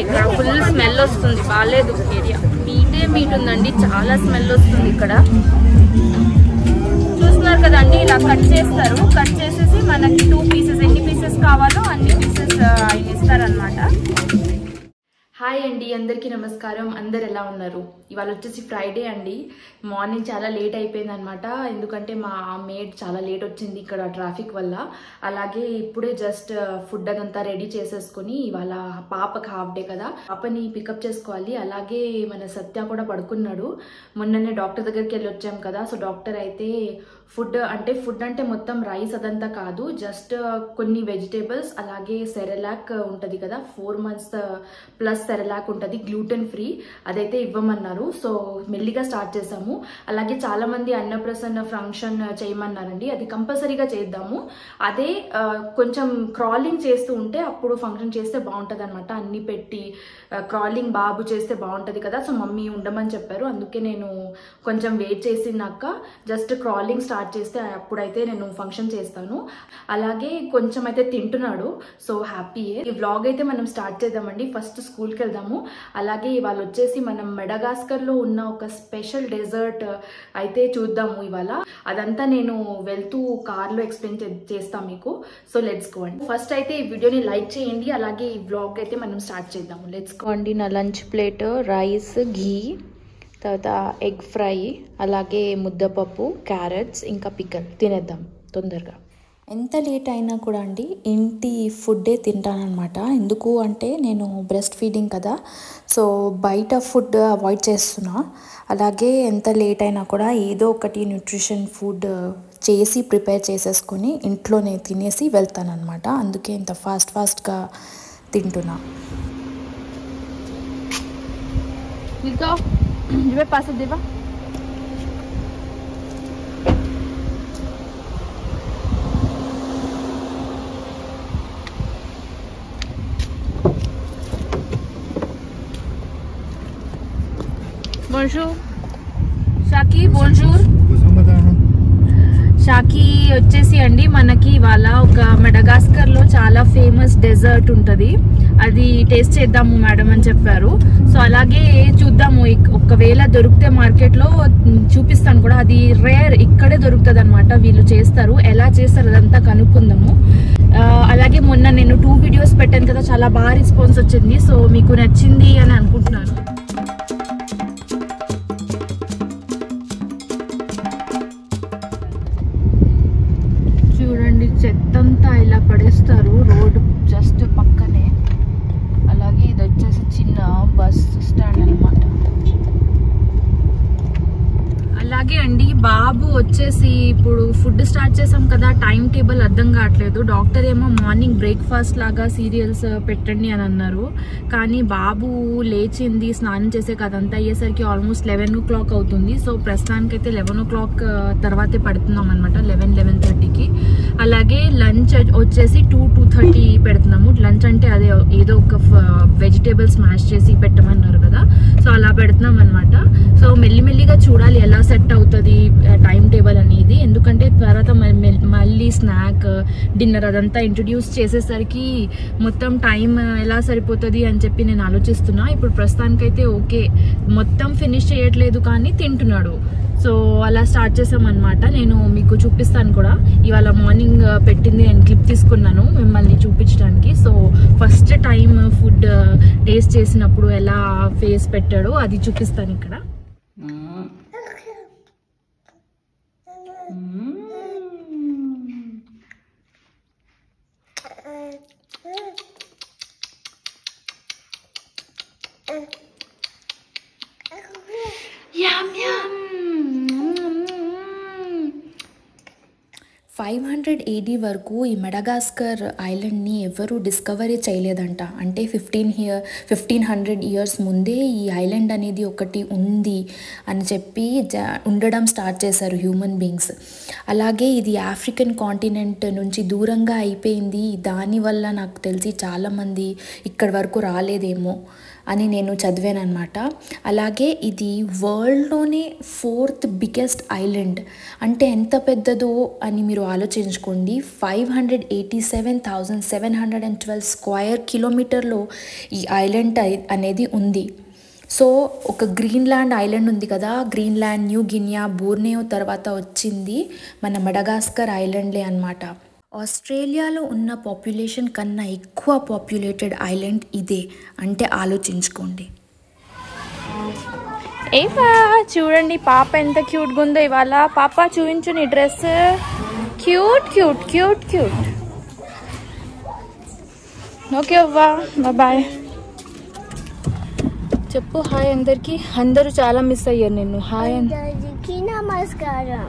ఇక్కడ full smell వస్తుంది, బాగాలేదు ఏరియా. మీట్ ఉందండి, చాలా స్మెల్ వస్తుంది ఇక్కడ. చూస్తున్నారు కదండి, ఇలా కట్ చేస్తారు. కట్ చేసేసి మనకి 2 పీసెస్, ఎన్ని పీసెస్ కావాలో అన్ని పీసెస్ ఆయన ఇస్తారనమాట. హాయ్ అండి, అందరికీ నమస్కారం. అందరు ఎలా ఉన్నారు? ఇవాళ వచ్చేసి ఫ్రైడే అండి. మార్నింగ్ చాలా లేట్ అయిపోయింది అనమాట. ఎందుకంటే మా మేడ్ చాలా లేట్ వచ్చింది ఇక్కడ ట్రాఫిక్ వల్ల. అలాగే ఇప్పుడే జస్ట్ ఫుడ్ అదంతా రెడీ చేసేసుకుని, ఇవాళ పాపకి హాఫ్ డే కదా, పాపని పికప్ చేసుకోవాలి. అలాగే మన సత్య కూడా పడుకున్నాడు. మొన్ననే డాక్టర్ దగ్గరికి వెళ్ళి వచ్చాం కదా. సో డాక్టర్ అయితే ఫుడ్ అంటే మొత్తం రైస్ అదంతా కాదు, జస్ట్ కొన్ని వెజిటేబుల్స్, అలాగే సెరెలాక్ ఉంటుంది కదా, 4 months ప్లస్ సెరెలాక్ ఉంటుంది, గ్లూటెన్ ఫ్రీ, అదైతే ఇవ్వమన్నారు. సో మెల్లిగా స్టార్ట్ చేసాము. అలాగే చాలా మంది అన్నప్రసన్న ఫంక్షన్ చేయమన్నారండి, అది కంపల్సరీగా చేద్దాము. అదే కొంచెం క్రాలింగ్ చేస్తూ ఉంటే అప్పుడు ఫంక్షన్ చేస్తే బాగుంటుంది అనమాట. అన్ని పెట్టి క్రాలింగ్ బాబు చేస్తే బాగుంటుంది కదా. సో మమ్మీ ఉండమని చెప్పారు. అందుకే నేను కొంచెం వెయిట్ చేసినాక జస్ట్ క్రాలింగ్ స్టార్ట్ చేస్తే అప్పుడైతే నేను ఫంక్షన్ చేస్తాను. అలాగే కొంచెం అయితే తింటున్నాడు, సో హ్యాపీయే. ఈ వ్లాగ్ అయితే మనం స్టార్ట్ చేద్దామండి. ఫస్ట్ స్కూల్కి వెళ్దాము. అలాగే ఇవాళ వచ్చేసి మనం మెడగాస్కర్లో ఉన్న ఒక స్పెషల్ డెజర్ట్ అయితే చూద్దాము ఇవాళ. అదంతా నేను వెళ్తూ కార్లో ఎక్స్ప్లెయిన్ చేస్తాను మీకు. సో లెట్స్ గో అండి. ఫస్ట్ అయితే ఈ వీడియోని లైక్ చేయండి. అలాగే ఈ వ్లాగ్ అయితే మనం స్టార్ట్ చేద్దాము. లెట్స్ గో అండి. నా లంచ్ ప్లేట్ రైస్, ఘీ, తర్వాత ఎగ్ ఫ్రై, అలాగే ముద్దపప్పు, క్యారెట్స్, ఇంకా పికల్. తినేద్దాం తొందరగా. ఎంత లేట్ అయినా కూడా అండి ఇంటి ఫుడ్డే తింటానమాట. ఎందుకు అంటే నేను బ్రెస్ట్ ఫీడింగ్ కదా, సో బయట ఫుడ్ అవాయిడ్ చేస్తున్నా. అలాగే ఎంత లేట్ అయినా కూడా ఏదో ఒకటి న్యూట్రిషన్ ఫుడ్ చేసి ప్రిపేర్ చేసేసుకొని ఇంట్లోనే తినేసి వెళ్తానమాట. అందుకే ఇంత ఫాస్ట్గా తింటున్నా. Je vais passer devant. Bonjour. Shaki, bonjour. షాకీ వచ్చేసి అండి మనకి ఇవాళ ఒక మెడగాస్కర్లో చాలా ఫేమస్ డెజర్ట్ ఉంటుంది, అది టేస్ట్ చేద్దాము మేడం అని చెప్పారు. సో అలాగే చూద్దాము, ఒకవేళ దొరికితే మార్కెట్లో చూపిస్తాను కూడా. అది రేర్, ఇక్కడే దొరుకుతుంది అనమాట. వీళ్ళు చేస్తారు, ఎలా చేస్తారు అదంతా కనుక్కుందాము. అలాగే మొన్న నేను 2 వీడియోస్ పెట్టాను కదా, చాలా బాగా రెస్పాన్స్ వచ్చింది. సో మీకు నచ్చింది అని అనుకుంటున్నాను. చూడండి, చెత్తంతా ఇలా పడేస్తారు రోడ్ జస్ట్ పక్కనే. అలాగే ఇది వచ్చేసి చిన్న బస్ స్టాండ్ అనమాట. అలాగే అండి బాబు వచ్చేసి ఇప్పుడు ఫుడ్ స్టార్ట్ చేసాం కదా, టైం టేబుల్ అర్థం కావట్లేదు. డాక్టర్ ఏమో మార్నింగ్ బ్రేక్ఫాస్ట్ లాగా సీరియల్స్ పెట్టండి అని అన్నారు. కానీ బాబు లేచింది, స్నానం చేసే కదంతా అయ్యేసరికి ఆల్మోస్ట్ 11 o'clock అవుతుంది. సో ప్రస్తుతానికైతే 11 o'clock తర్వాతే పడుతున్నాం అనమాట, 11-11:30కి. అలాగే లంచ్ వచ్చేసి 2-2:30 పెడుతున్నాము. లంచ్ అంటే అదే ఏదో ఒక వెజిటేబుల్స్ స్మాష్ చేసి పెట్టమన్నారు కదా, సో అలా పెడుతున్నాం అనమాట. సో మెల్లిమెల్లిగా చూడాలి ఎలా సెట్ అవుతుంది టైం టేబుల్ అనేది. ఎందుకంటే తర్వాత మళ్ళీ స్నాక్, డిన్నర్ అదంతా ఇంట్రడ్యూస్ చేసేసరికి మొత్తం టైం ఎలా సరిపోతుంది అని చెప్పి నేను ఆలోచిస్తున్నా. ఇప్పుడు ప్రస్తుతానికైతే ఓకే, మొత్తం ఫినిష్ చేయట్లేదు కానీ తింటున్నాడు. సో అలా స్టార్ట్ చేసామన్నమాట. నేను మీకు చూపిస్తాను కూడా. ఇవాళ మార్నింగ్ పెట్టింది నేను క్లిప్ తీసుకున్నాను మిమ్మల్ని చూపించడానికి. So first time food taste చేసినప్పుడు ఎలా ఫేస్ పెట్టాడో అది చూపిస్తాను ఇక్కడ. Yum yum. 500 AD వరకు ఈ మెడగాస్కర్ ఐలాండ్ని ఎవరు డిస్కవరీ చేయలేదంట. అంటే 1500 ఇయర్స్ ముందే ఈ ఐలాండ్ అనేది ఒకటి ఉంది అని చెప్పి ఉండడం స్టార్ట్ చేశారు హ్యూమన్ బీయింగ్స్. అలాగే ఇది ఆఫ్రికన్ కాంటినెంట్ నుంచి దూరంగా అయిపోయింది. దానివల్ల నాకు తెలిసి చాలామంది ఇక్కడి వరకు రాలేదేమో అని నేను చదివాను అనమాట. అలాగే ఇది వరల్డ్లోనే 4th బిగ్గెస్ట్ ఐలాండ్. అంటే ఎంత పెద్దదో అని మీరు ఆలోచించుకోండి. 587,712 స్క్వేర్ కిలోమీటర్లో ఈ ఐలాండ్ అనేది ఉంది. సో ఒక గ్రీన్లాండ్ ఐలాండ్ ఉంది కదా, గ్రీన్లాండ్, న్యూ గినియా, బోర్నియో తర్వాత వచ్చింది మన మడగాస్కర్ ఐలాండ్లే అన్నమాట. ఆస్ట్రేలియాలో ఉన్న పాపులేషన్ కన్నా ఎక్కువ పాపులేటెడ్ ఐలాండ్ ఇదే అంటే ఆలోచించుకోండి. ఏవా చూడండి పాప ఎంత క్యూట్గా ఉందో ఇవాళ. పాప చూపించు నీ dress. Cute cute cute cute. Okay అవ్వా, బాయ్ చెప్పు హాయ్ అందరికి. అందరూ చాలా మిస్ అయ్యారు నిన్ను. హాయ్ అందరికీ నమస్కారం.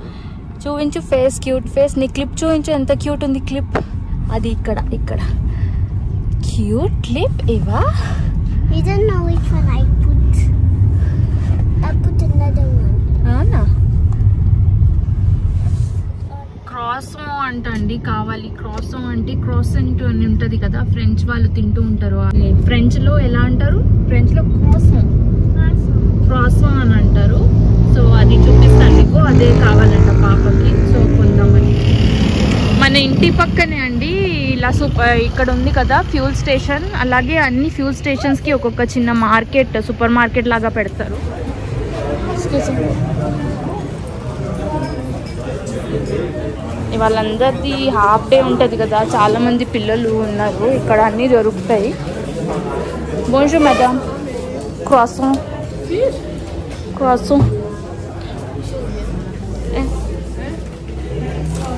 చూపించు ఫేస్, క్యూట్ ఫేస్. నీ క్లిప్ చూపించు, ఎంత క్యూట్ ఉంది క్లిప్. అది ఇక్కడ ఇక్కడ క్యూట్ క్లిప్. ఇవా You don't know which one I put another one. అవునా? క్రాసో అంటండి కావాలి. క్రాసో అంటే క్రాసెంట్ అని ఉంటుంది కదా, ఫ్రెంచ్ వాళ్ళు తింటూ ఉంటారు. ఫ్రెంచ్ లో ఎలా అంటారు? ఫ్రెంచ్ లో క్రాసో అని అంటారు. సో అది చూపిస్తాను మీకు. అదే కావాలంట పాపకి. సో కొందామని. మన ఇంటి పక్కనే అండి ఇలా ఇక్కడ ఉంది కదా ఫ్యూల్ స్టేషన్. అలాగే అన్ని ఫ్యూల్ స్టేషన్స్ కి ఒక్కొక్క చిన్న మార్కెట్, సూపర్ మార్కెట్ లాగా పెడతారు. వాళ్ళందరిది హాఫ్ డే ఉంటుంది కదా, చాలా మంది పిల్లలు ఉన్నారు. ఇక్కడ అన్నీ దొరుకుతాయి. బోన్జూర్ మేడం. క్రాసో క్రాసో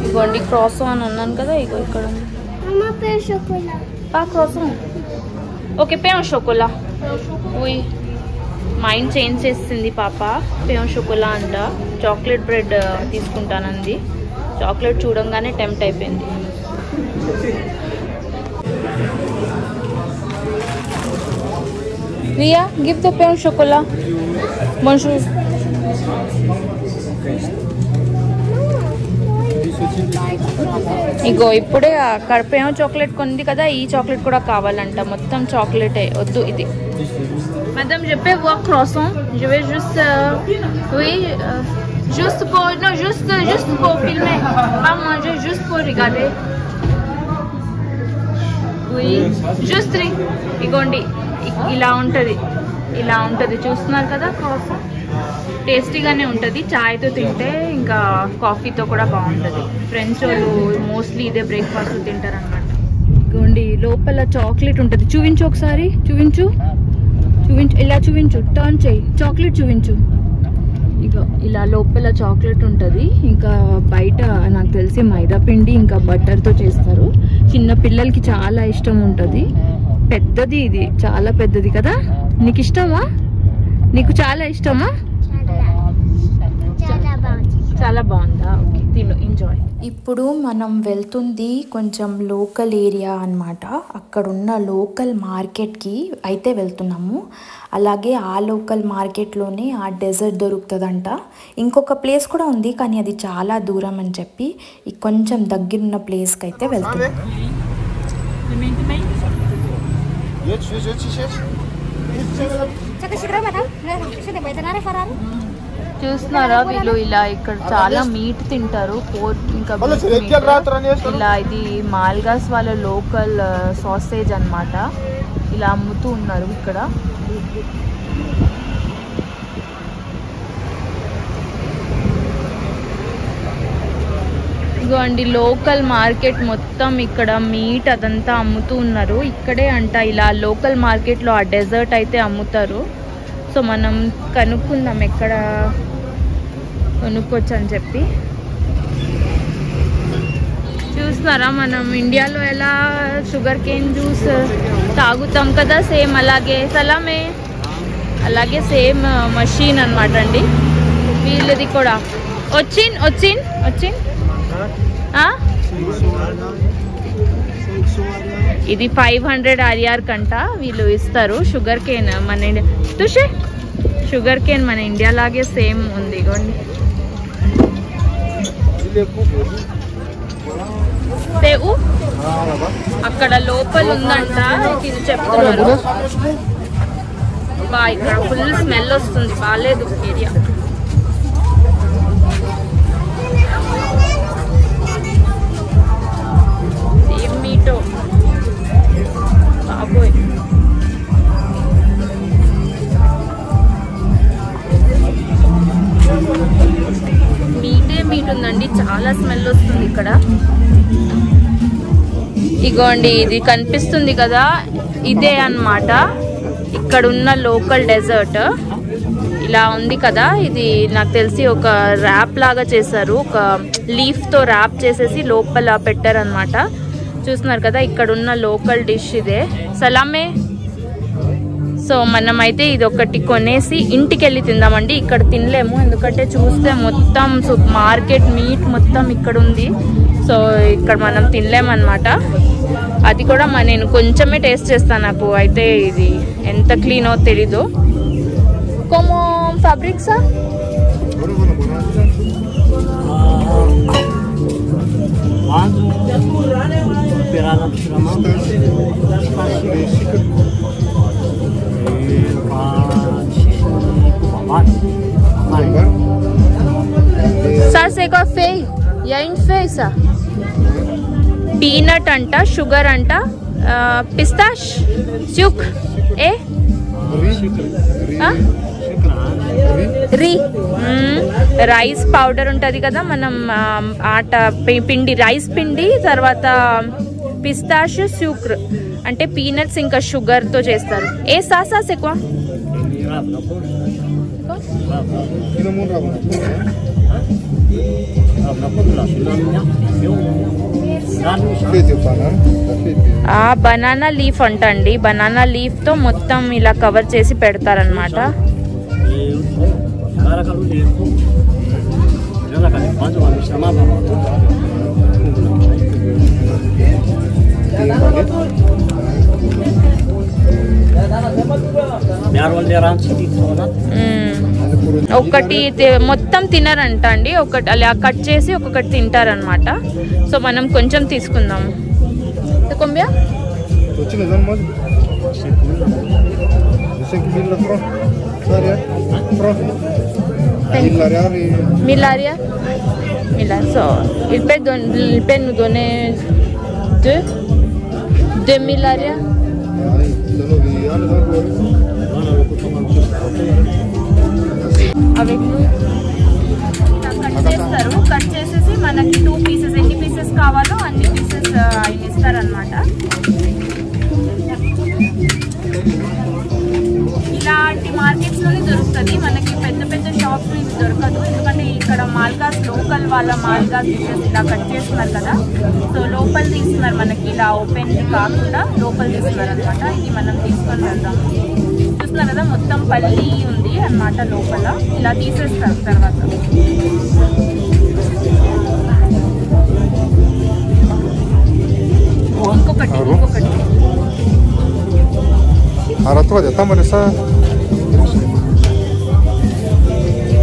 ఇగోండి క్రాసో అని అన్నాను కదా, ఇగో ఇక్కడ ఉంది. క్రాసో ఓకే. పేన్ షోకోలా. ఉయ్ మైండ్ చేంజ్ చేస్తుంది పాప. పేన్ షోకోలా అంట. చాక్లెట్ బ్రెడ్ తీసుకుంటానంది. చాక్లెట్ చూడంగానే టెంప్ట్ అయిపోయింది. రియా గివ్ ద పేన్ షోకోలా. బోన్జూర్. ఇగో ఇప్పుడే కడపేమో చాక్లెట్ కొంది కదా, ఈ చాక్లెట్ కూడా కావాలంట. మొత్తం చాక్లెటే వద్దు ఇది. మేడం చెప్పే वो croissant je vais juste oui juste pour non juste pour filmer pas manger juste pour regarder oui juste ఇగోండి ఇలా ఉంటుంది. ఇలా ఉంటుంది చూస్తున్నారు కదా. క్రాసెంట్ టేస్టీగానే ఉంటుంది. చాయ్తో తింటే ఇంకా కాఫీతో కూడా బాగుంటుంది. ఫ్రెంచ్ వాళ్ళు మోస్ట్లీ ఇదే బ్రేక్ఫాస్ట్ తింటారు అనమాట. ఇగోండి లోపల చాక్లెట్ ఉంటుంది. చూపించు ఒకసారి. చూపించు చూపించు. ఇలా చూపించు. టర్న్ చేయి. చాక్లెట్ చూపించు. ఇగో ఇలా లోపల చాక్లెట్ ఉంటుంది. ఇంకా బయట నాకు తెలిసి మైదా పిండి ఇంకా బటర్తో చేస్తారు. చిన్న పిల్లలకి చాలా ఇష్టం ఉంటుంది. పెద్దది ఇది, చాలా పెద్దది కదా. నీకు ఇష్టమా? నీకు చాలా ఇష్టమా? చాలా బాగుందా? ఓకే తిను, ఎంజాయ్. ఇప్పుడు మనం వెళ్తుంది కొంచెం లోకల్ ఏరియా అన్నమాట. అక్కడున్న లోకల్ మార్కెట్కి అయితే వెళ్తున్నాము. అలాగే ఆ లోకల్ మార్కెట్లోనే ఆ డెజర్ట్ దొరుకుతుందంట. ఇంకొక ప్లేస్ కూడా ఉంది కానీ అది చాలా దూరం అని చెప్పి కొంచెం దగ్గరున్న ప్లేస్కి అయితే వెళ్తున్నాము. చూస్తున్నారా వీళ్ళు ఇలా ఇక్కడ చాలా మీట్ తింటారు. పోర్క్ ఇంకా ఇలా ఇది మాల్గాస్ వాళ్ళ లోకల్ సాసేజ్ అన్నమాట. ఇలా అమ్ముతూ ఉన్నారు ఇక్కడ. ఇదిగోండి లోకల్ మార్కెట్ మొత్తం. ఇక్కడ మీట్ అదంతా అమ్ముతూ ఉన్నారు. ఇక్కడే అంట ఇలా లోకల్ మార్కెట్లో ఆ డెజర్ట్ అయితే అమ్ముతారు. సో మనం కనుక్కుందాం ఎక్కడ కొనుక్కోవచ్చు అని చెప్పి. చూస్తున్నారా మనం ఇండియాలో ఎలా షుగర్ కేన్ జ్యూస్ తాగుతాం కదా, సేమ్ అలాగే సలామే అలాగే సేమ్ మషీన్ అనమాట అండి వీళ్ళది కూడా. వచ్చిన్ వచ్చిన్ వచ్చిన్ ఇది 500 ఆర్ఆర్ కంట వీళ్ళు ఇస్తారు. షుగర్ కేన్ మన ఇండియా చూసే షుగర్ కేన్ మన ఇండియా లాగే సేమ్ ఉంది. ఇగోండి సేవు అక్కడ లోపల ఉందంట. ఇది చెప్తున్నారు. బా ఇక్కడ ఫుల్ స్మెల్ వస్తుంది, బాగాలేదు ఏరియా. ఇగోండి ఇది కనిపిస్తుంది కదా, ఇదే అన్నమాట ఇక్కడ ఉన్న లోకల్ డెజర్ట్. ఇలా ఉంది కదా, ఇది నాకు తెలిసి ఒక ర్యాప్ లాగా చేశారు, ఒక లీఫ్ తో ర్యాప్ చేసేసి లోపల పెట్టారనమాట. చూస్తున్నారు కదా, ఇక్కడ ఉన్న లోకల్ డిష్ ఇదే సలామే. సో మనమైతే ఇది ఒకటి కొనేసి ఇంటికి వెళ్ళి తిందామండి. ఇక్కడ తినలేము, ఎందుకంటే చూస్తే మొత్తం మార్కెట్ మీట్ మొత్తం ఇక్కడ ఉంది. సో ఇక్కడ మనం తినలేమన్నమాట. అది కూడా నేను కొంచెమే టేస్ట్ చేస్తాను, నాకు అయితే ఇది ఎంత క్లీనో తెలీదు. como fabrica? Ça c'est quoi feio? E aí feio ça? Peanut anta, sugar anta, pistache, sucre, eh? Rice powder ఉంటుంది కదా, మనం ఆట పిండి, రైస్ పిండి, తర్వాత పిస్తాష్ సూక్ర్ అంటే పీనట్స్ ఇంకా షుగర్ తో చేస్తారు. ఏ సాసాస్ ఎక్కువ బనానా లీఫ్ అంటండి. బనానా లీఫ్ తో మొత్తం ఇలా కవర్ చేసి పెడతారనమాట. ఒకటి మొత్తం తినరంట అండి, ఒకటి అలా కట్ చేసి ఒక్కొక్కటి తింటారనమాట. సో మనం కొంచెం తీసుకుందాం. Milaria. So il peut nous donner deux milaria. Avec nous. Cut చేస్తారు, కట్ చేసేసి మనకి 2 పీసెస్, ఎన్ని పీసెస్ కావాలో అన్ని పీసెస్ ఆయన ఇస్తారనమాట. ఇలాంటి మార్కెట్స్ లోనే దొరుకుతుంది మనకి, పెద్ద పెద్ద షాప్స్ ఇది దొరకదు. ఎందుకంటే ఇక్కడ మాల్గాస్ లోకల్ వాళ్ళ మాల్గాస్ పీసెస్ ఇలా కట్ చేస్తున్నారు కదా, సో లోపల తీస్తున్నారు మనకి, ఇలా ఓపెన్ కాకుండా లోపల తీస్తున్నారు అనమాట. ఇది మనం తీసుకొని వెళ్దాము. చూస్తున్నారు కదా, మొత్తం పల్లి ఉంది అన్నమాట లోపల, ఇలా తీసేస్తారు. తర్వాత ఇంకొకటి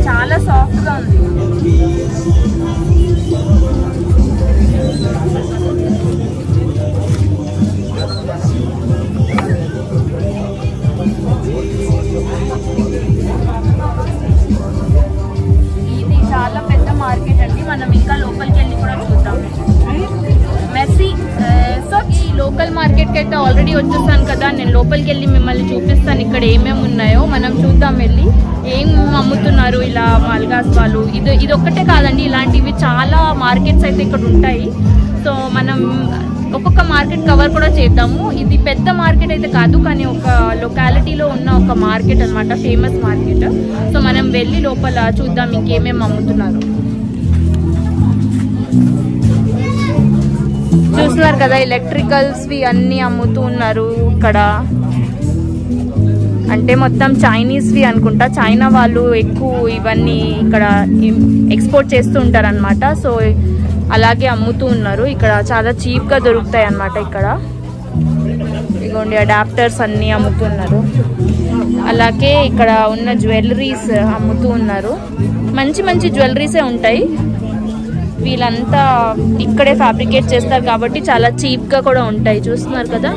చాలా సాఫ్ట్ గా ఉంది. ఇది చాలా పెద్ద మార్కెట్ అండి, మనం ఇంకా లోపలికి వెళ్ళి కూడా చూద్దాం. మెస్సీ. సో ఈ లోకల్ మార్కెట్కి అయితే ఆల్రెడీ వచ్చేస్తాను కదా, నేను లోపలికి వెళ్ళి మిమ్మల్ని చూపిస్తాను ఇక్కడ ఏమేమి ఉన్నాయో. మనం చూద్దాం వెళ్ళి ఏం అమ్ముతున్నారు ఇలా మాల్గాస్ వాళ్ళు. ఇది ఒక్కటే కాదండి, ఇలాంటివి చాలా మార్కెట్స్ అయితే ఇక్కడ ఉంటాయి. సో మనం ఒక్కొక్క మార్కెట్ కవర్ కూడా చేద్దాము. ఇది పెద్ద మార్కెట్ అయితే కాదు, కానీ ఒక లొకాలిటీలో ఉన్న ఒక మార్కెట్ అన్నమాట, ఫేమస్ మార్కెట్. సో మనం వెళ్ళి లోపల చూద్దాం ఇంకేమేమి అమ్ముతున్నారు. చూస్తున్నారు కదా, ఎలక్ట్రికల్స్వి అన్నీ అమ్ముతూ ఉన్నారు ఇక్కడ. అంటే మొత్తం చైనీస్వి అనుకుంటా, చైనా వాళ్ళు ఎక్కువ ఇవన్నీ ఇక్కడ ఎక్స్పోర్ట్ చేస్తూ ఉంటారు అనమాట. సో అలాగే అమ్ముతూ ఉన్నారు ఇక్కడ, చాలా చీప్గా దొరుకుతాయి అన్నమాట ఇక్కడ. ఇగోండి అడాప్టర్స్ అన్నీ అమ్ముతున్నారు. అలాగే ఇక్కడ ఉన్న జ్యువెలరీస్ అమ్ముతూ ఉన్నారు. మంచి మంచి జ్యువెలరీసే ఉంటాయి. వీళ్ళంతా ఇక్కడే ఫ్యాబ్రికేట్ చేస్తారు కాబట్టి చాలా చీప్గా కూడా ఉంటాయి. చూస్తున్నారు కదా,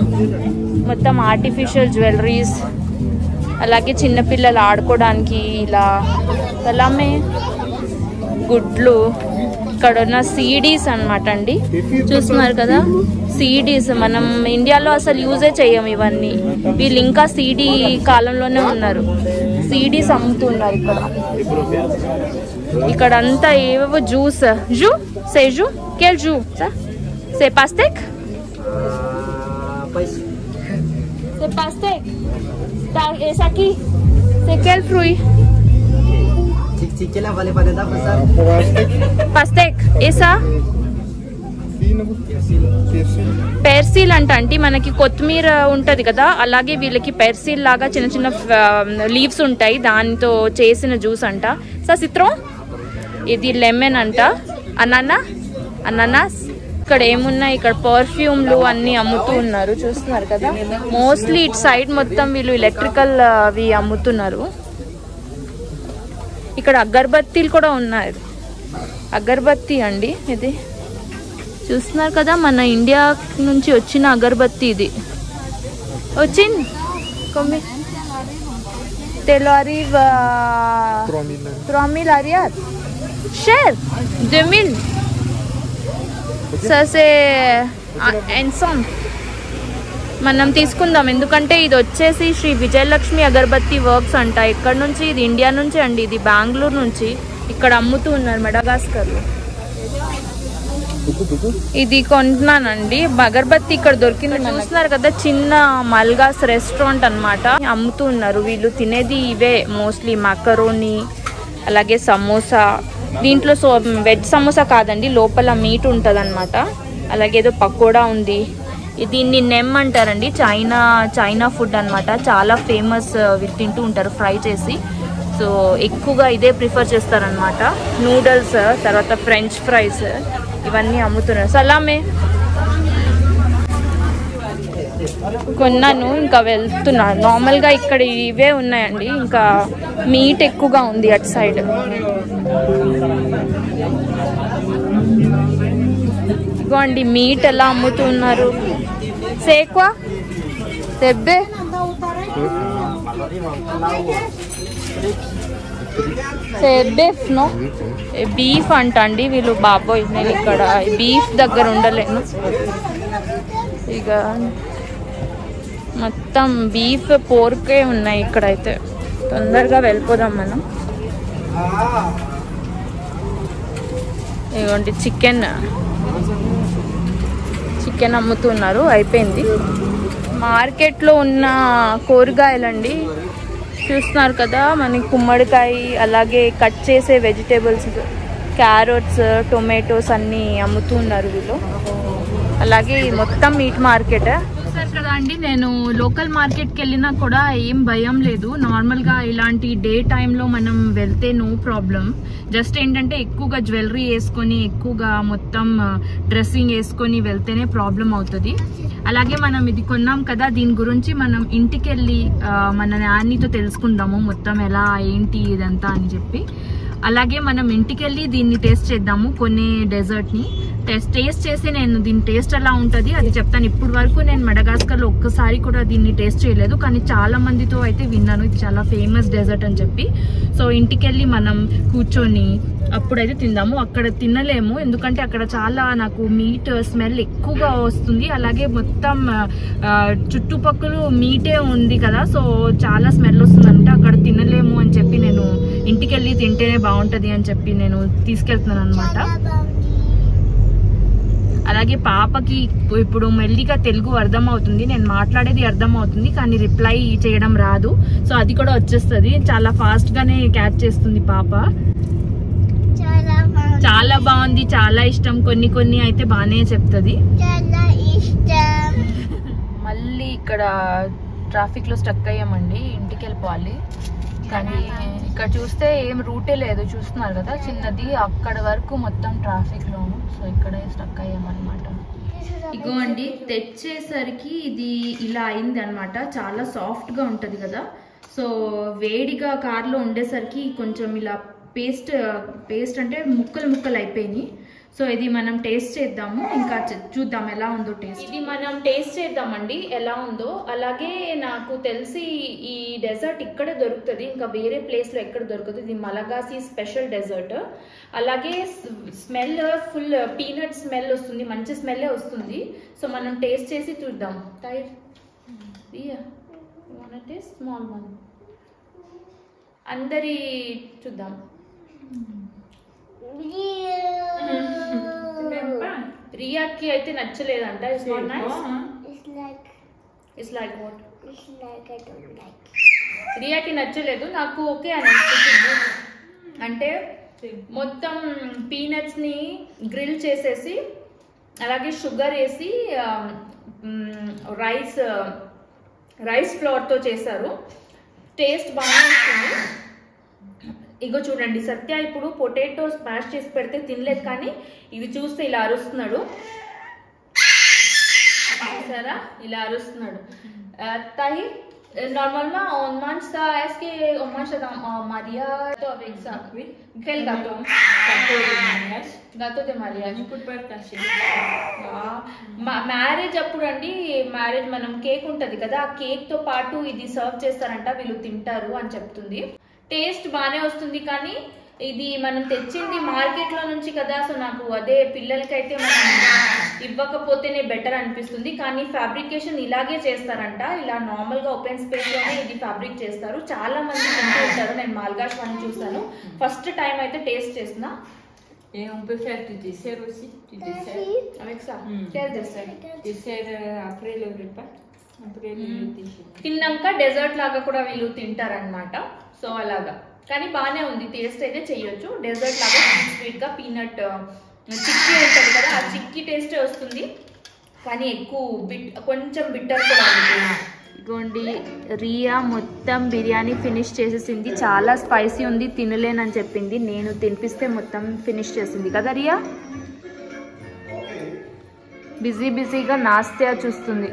మొత్తం ఆర్టిఫిషియల్ జ్యువెలరీస్. అలాగే చిన్నపిల్లలు ఆడుకోవడానికి ఇలా తలామే గుడ్లు. ఇక్కడ ఉన్న సీడీస్ అనమాట అండి, చూస్తున్నారు కదా సీడీస్. మనం ఇండియాలో అసలు యూజే చేయం ఇవన్నీ, వీళ్ళు ఇంకా సీడీ కాలంలోనే ఉన్నారు. సీడీస్ అమ్ముతున్నారు ఇక్కడ. ఇక్కడ అంతా ఏవేవో జ్యూస్. జూ సే జూ కేల్ జూ సే పాస్తేక్ Pois. Se pastek. Esse aqui. Se quer frui. Cik-cik lah boleh pada dah besar. Pastek. Essa. పెర్సిల్ అంటే మనకి కొత్తిమీర ఉంటది కదా, అలాగే వీళ్ళకి పెర్సిల్ లాగా చిన్న చిన్న లీవ్స్ ఉంటాయి, దానితో చేసిన జ్యూస్ అంట. సిత్రం ఇది లెమన్ అంట. అనానాస్. ఇక్కడ ఏమున్నాయి, ఇక్కడ పర్ఫ్యూమ్లు అన్ని అమ్ముతూ ఉన్నారు, చూస్తున్నారు కదా. మోస్ట్లీ ఇటు సైడ్ మొత్తం వీళ్ళు ఎలక్ట్రికల్ అవి అమ్ముతున్నారు. ఇక్కడ అగరబత్తీలు కూడా ఉన్నాయి. అగరబత్తి అండి ఇది, చూస్తున్నారు కదా, మన ఇండియా నుంచి వచ్చిన అగరబత్తి ఇది. వచ్చింది Telo arriva 3000 arrière. Cher 2000. Ça c'est ensemble. మనం తీసుకుందాం, ఎందుకంటే ఇది వచ్చేసి శ్రీ విజయలక్ష్మి అగరబత్తి వర్క్స్ అంట. ఇక్కడ నుంచి, ఇది ఇండియా నుంచి అండి, ఇది బెంగళూరు నుంచి ఇక్కడ అమ్ముతూ ఉన్నారు మెడగాస్కర్లో. ఇది కొంటున్నానండి అగరబత్తి, ఇక్కడ దొరికింది. చూస్తున్నారు కదా, చిన్న మల్గాస్ రెస్టారెంట్ అన్నమాట, అమ్ముతూ ఉన్నారు. వీళ్ళు తినేది ఇవే మోస్ట్లీ, మకరోని అలాగే సమోసా. దీంట్లో వెజ్ సమోసా కాదండి, లోపల మీట్ ఉంటుంది అనమాట. అలాగే ఏదో పకోడా ఉంది. దీన్ని నెమ్ అంటారండి, చైనా ఫుడ్ అనమాట, చాలా ఫేమస్. తింటూ ఉంటారు ఫ్రై చేసి, సో ఎక్కువగా ఇదే ప్రిఫర్ చేస్తారనమాట. నూడిల్స్, తర్వాత ఫ్రెంచ్ ఫ్రైస్ ఇవన్నీ అమ్ముతున్నారు. సలామే కొన్నాను, ఇంకా వెళ్తున్నాను. నార్మల్గా ఇక్కడ ఇవే ఉన్నాయండి, ఇంకా మీట్ ఎక్కువగా ఉంది అటు సైడ్. ఇగోండి మీట్ ఎలా అమ్ముతున్నారు. సేక్వా తెబ్బే బీఫ్ నో, బీఫ్ అంట అండి వీళ్ళు. బాబోయ్, నేను ఇక్కడ బీఫ్ దగ్గర ఉండలేను. ఇక మొత్తం బీఫ్ పోర్కే ఉన్నాయి ఇక్కడైతే. తొందరగా వెళ్ళిపోదాం మనం. ఇదిగోండి చికెన్ అమ్ముతున్నారు, అయిపోయింది. మార్కెట్లో ఉన్న కూరగాయలండి, చూస్తున్నారు కదా, మనకి గుమ్మడికాయ, అలాగే కట్ చేసే వెజిటేబుల్స్, క్యారెట్స్, టొమాటోస్ అన్నీ అమ్ముతూ ఉన్నారు వీళ్ళు. అలాగే మొత్తం మీట్ మార్కెట్. చూసారు కదా అండి, నేను లోకల్ మార్కెట్కి వెళ్ళినా కూడా ఏం భయం లేదు. నార్మల్గా ఇలాంటి డే టైంలో మనం వెళ్తే నో ప్రాబ్లం. జస్ట్ ఏంటంటే ఎక్కువగా జ్యువెలరీ వేసుకొని, ఎక్కువగా మొత్తం డ్రెస్సింగ్ వేసుకొని వెళ్తేనే ప్రాబ్లం అవుతుంది. అలాగే మనం ఇది కొన్నాం కదా, దీని గురించి మనం ఇంటికి వెళ్ళి మన నాన్నతో తెలుసుకుందాము మొత్తం ఎలా ఏంటి ఇదంతా అని చెప్పి. అలాగే మనం ఇంటికి వెళ్ళి దీన్ని టేస్ట్ చేద్దాము, కొన్ని డెజర్ట్ని టేస్ట్ చేసి నేను దీని టేస్ట్ ఎలా ఉంటుంది అది చెప్తాను. ఇప్పుడు వరకు నేను మెడగాస్కర్లో ఒక్కసారి కూడా దీన్ని టేస్ట్ చేయలేదు, కానీ చాలా మందితో అయితే విన్నాను ఇది చాలా ఫేమస్ డెజర్ట్ అని చెప్పి. సో ఇంటికి వెళ్ళి మనం కూర్చొని అప్పుడైతే తిందాము. అక్కడ తినలేము, ఎందుకంటే అక్కడ చాలా నాకు మీట్ స్మెల్ ఎక్కువగా వస్తుంది. అలాగే మొత్తం చుట్టుపక్కల మీటే ఉంది కదా, సో చాలా స్మెల్ వస్తుంది అంటే అక్కడ తినలేము అని చెప్పి నేను ఇంటికి వెళ్ళి తింటేనే బాగుంటుంది అని చెప్పి నేను తీసుకెళ్తున్నాను అనమాట. అలాగే పాపకి ఇప్పుడు మెల్లిగా తెలుగు అర్థం అవుతుంది, నేను మాట్లాడేది అర్థం అవుతుంది, కానీ రిప్లై చేయడం రాదు. సో అది కూడా వచ్చేస్తుంది, చాలా ఫాస్ట్ గానే క్యాచ్ చేస్తుంది పాప. చాలా బాగుంది, చాలా ఇష్టం. కొన్ని అయితే బాగానే చెప్తుంది. మళ్ళీ ఇక్కడ ట్రాఫిక్ లో స్టక్ అయ్యామండి, ఇంటికి వెళ్ళిపోవాలి. కానీ ఇక్కడ చూస్తే ఏం రూటే లేదు, చూస్తున్నారు కదా చిన్నది, అక్కడ వరకు మొత్తం ట్రాఫిక్ లోను. సో ఇక్కడే స్టక్ అయ్యామన్నమాట. ఇగో అండి, తెచ్చేసరికి ఇది ఇలా అయింది అనమాట. చాలా సాఫ్ట్ గా ఉంటది కదా, సో వేడిగా కార్లో ఉండేసరికి కొంచెం ఇలా పేస్ట్ అంటే ముక్కలు అయిపోయినాయి. సో ఇది మనం టేస్ట్ చేద్దాము, ఇంకా చూద్దాం ఎలా ఉందో టేస్ట్. ఇది మనం టేస్ట్ చేద్దామండి ఎలా ఉందో. అలాగే నాకు తెలిసి ఈ డెజర్ట్ ఇక్కడే దొరుకుతుంది, ఇంకా వేరే ప్లేస్లో ఎక్కడ దొరకదు. ఇది మలగాసి స్పెషల్ డెజర్ట్. అలాగే స్మెల్ ఫుల్ పీనట్ స్మెల్ వస్తుంది, మంచి స్మెల్లే వస్తుంది. సో మనం టేస్ట్ చేసి చూద్దాం. టేస్ట్ స్మాల్ వన్ అందరి చూద్దాం. రియాకి అయితే నచ్చలేదంట. It's not nice. It's like what? It's like I don't like. రియాకి నచ్చలేదు, నాకు ఓకే అని అనిపించింది. అంటే మొత్తం పీనట్స్ ని గ్రిల్ చేసేసి అలాగే షుగర్ వేసి రైస్ ఫ్లోర్ తో చేశారు. టేస్ట్ బాగా వస్తుంది. ఇగో చూడండి, సత్య ఇప్పుడు పొటాటో స్మాష్ చేసి పెడితే తినలేదు, కానీ ఇది చూస్తే ఇలా అరుస్తున్నాడు. సరే ఇలా అరుస్తున్నాడు. Tahi, normalement on mange ça, est-ce qu'on mange ça en mariage avec ça? Oui. Quel gâteau? Gâteau de mariage. Gâteau de mariage. On peut partager. Marriage అప్పుడు అండి, మ్యారేజ్ మనం కేక్ ఉంటది కదా, ఆ కేక్ తో పాటు ఇది సర్వ్ చేస్తారంట, వీళ్ళు తింటారు అని చెప్తుంది. టేస్ట్ బానే వస్తుంది, కానీ ఇది మనం తెచ్చింది మార్కెట్ లో నుంచి కదా, సో నాకు అదే పిల్లలకైతే మనం ఇవ్వకపోతేనే బెటర్ అనిపిస్తుంది. కానీ ఫ్యాబ్రికేషన్ ఇలాగే చేస్తారంట, ఇలా నార్మల్ గా ఓపెన్ స్పేస్ లోనే ఇది ఫ్యాబ్రిక్ చేస్తారు. చాలా మంది తింటూ ఉంటారు, నేను మాల్గాష్ వన్ చూసాను, ఫస్ట్ టైం అయితే టేస్ట్ చేసిన. Et on peut faire du dessert aussi, du dessert. Avec ça. Quel dessert? Dessert après le repas, après le déjeuner. తిన్నాక డెజర్ట్ లాగా కూడా వీళ్ళు తింటారనమాట. సో అలాగా, కానీ బాగానే ఉంది, టేస్ట్ అయితే చేయొచ్చు. డెజర్ట్ లాగా స్వీట్ గా పీనట్ చిక్కీ ఉంటుంది కదా, ఆ చిక్కీ టేస్టే వస్తుంది, కానీ ఎక్కువ కొంచెం బిట్టర్ కూడా ఉంటుంది. ఇగోండి, రియా మొత్తం బిర్యానీ ఫినిష్ చేసేసింది. చాలా స్పైసీ ఉంది, తినలేనని చెప్పింది. నేను తినిపిస్తే మొత్తం ఫినిష్ చేసింది కదా రియా. బిజీగా నాస్తా చూస్తుంది.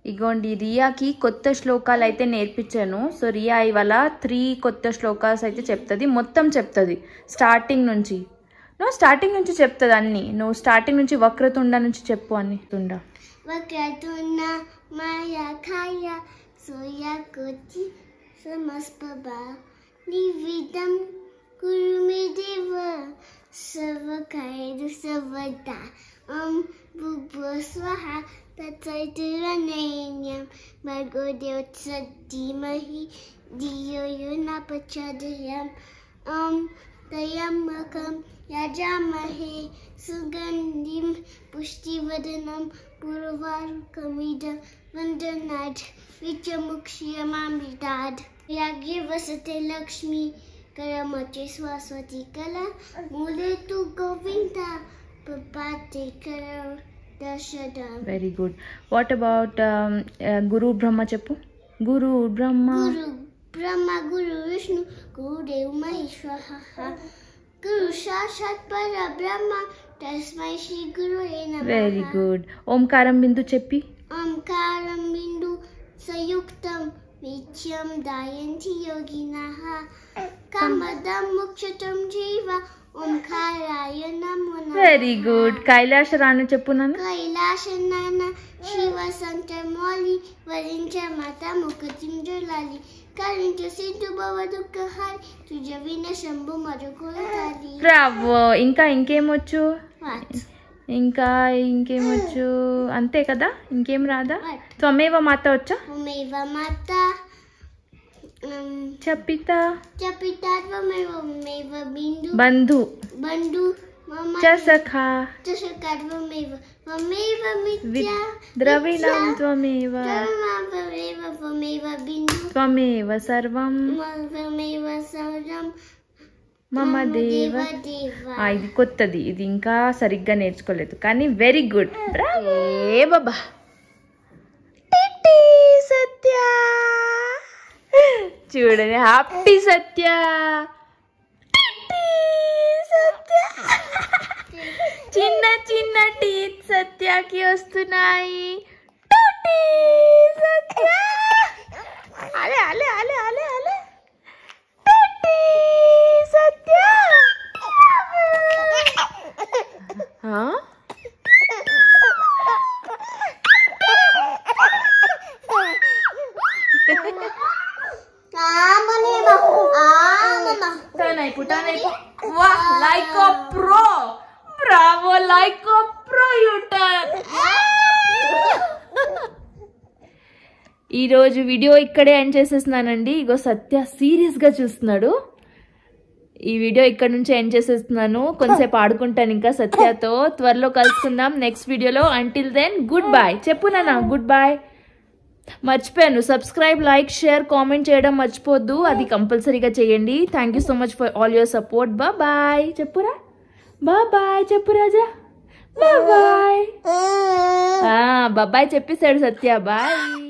ఇగోండి, రియాకి కొత్త శ్లోకాలు అయితే నేర్పించాను. సో రియా ఇవాళ 3 కొత్త శ్లోకాస్ అయితే చెప్తుంది, మొత్తం చెప్తుంది స్టార్టింగ్ నుంచి. స్టార్టింగ్ నుంచి చెప్తుంది అన్ని. నువ్వు స్టార్టింగ్ నుంచి వక్రతుండ నుంచి చెప్పు అన్ని. తుండ వక్రతుండ మాయా కాయ సోయా కోటి సమస్పబా నివిదం కురుమి దేవ సర్వకాయదు సర్వదా భూభువ స్వహ తత్సవితుర్వరేణ్యం భర్గో దేవస్య ధీమహి ధియో యో న ప్రచోదయాత్ త్రయంబకం యజామహే సుగంధిం పుష్టివర్ధనం పూర్వారుకమిదం వందనాత్ విద్యముక్ష్యమామృతాత్. యాగే వసతే లక్ష్మి కరమతే స్వస్వతి కళ మూలే తు గోవింద పపాతే కర దశదం. Very good. What about guru Brahma చెప్పు. గురు బ్రహ్మ గురు విష్ణు గురుదేవ్ మహేశ్వర గురు సాక్షాత్ పరబ్రహ్మ తస్మై శ్రీ గురువే నమః. Very good. ఓంకారం బిందు చెప్పి. ఓంకారం బిందు సంయుక్తం నిత్యం దాయంతి యోగినః కమదం ముక్షతం జీవ ఓంకారాయ నమో నమః. Very good. కైలాస రాను చెప్పు నాన్న. కైలాస నాన్న శివ సంతమౌళి వరించ మాత ముఖతిం జలాలి కరించ సింధు భవ దుఃఖహారి తుజ విన శంభు మరుకులతాలి. బ్రావో. ఇంకా ఇంకేమొచ్చు? అంతే కదా, ఇంకేం రాదా? త్వమేవ మాత వచ్చా? త్వమేవ మాత చపిత త్వమేవ బిందు బంధు బంధు చసఖా త్వమేవ మిత్య ద్రవిణం త్వమేవ త్వమేవ బిందు త్వమేవ సర్వం త్వమేవ సర్వం మమ దేవ. ఇది కొత్తది, ఇది ఇంకా సరిగ్గా నేర్చుకోలేదు, కానీ వెరీ గుడ్. ఏ బాబా సత్య చూడండి, హ్యాపీ సత్య. చిన్న చిన్న టీత్ సత్యకి వస్తున్నాయి. సత్య అలే అలే అలే అలే అలే సత్య. Like a pro. Bravo, like a pro you turn. ఈరోజు వీడియో ఇక్కడే ఎండ్ చేసేస్తున్నానండి. ఇగో సత్య సీరియస్గా చూస్తున్నాడు. ఈ వీడియో ఇక్కడ నుంచి ఎండ్ చేసేస్తున్నాను. కొంచెంసేపు ఆడుకుంటాను ఇంకా సత్యతో. త్వరలో కలుసుకుందాం నెక్స్ట్ వీడియోలో. Until then good bye. చెప్పు నాన్న గుడ్ బాయ్. మర్చిపోయాను, సబ్స్క్రైబ్, లైక్, షేర్, కామెంట్ చేయడం మర్చిపోద్దు. అది కంపల్సరీగా చేయండి. Thank you so much for all your support. Bye చెప్పురా. బాయ్ చెప్పు రాజా. బాయ్ చెప్పేశాడు సత్య. బాయ్.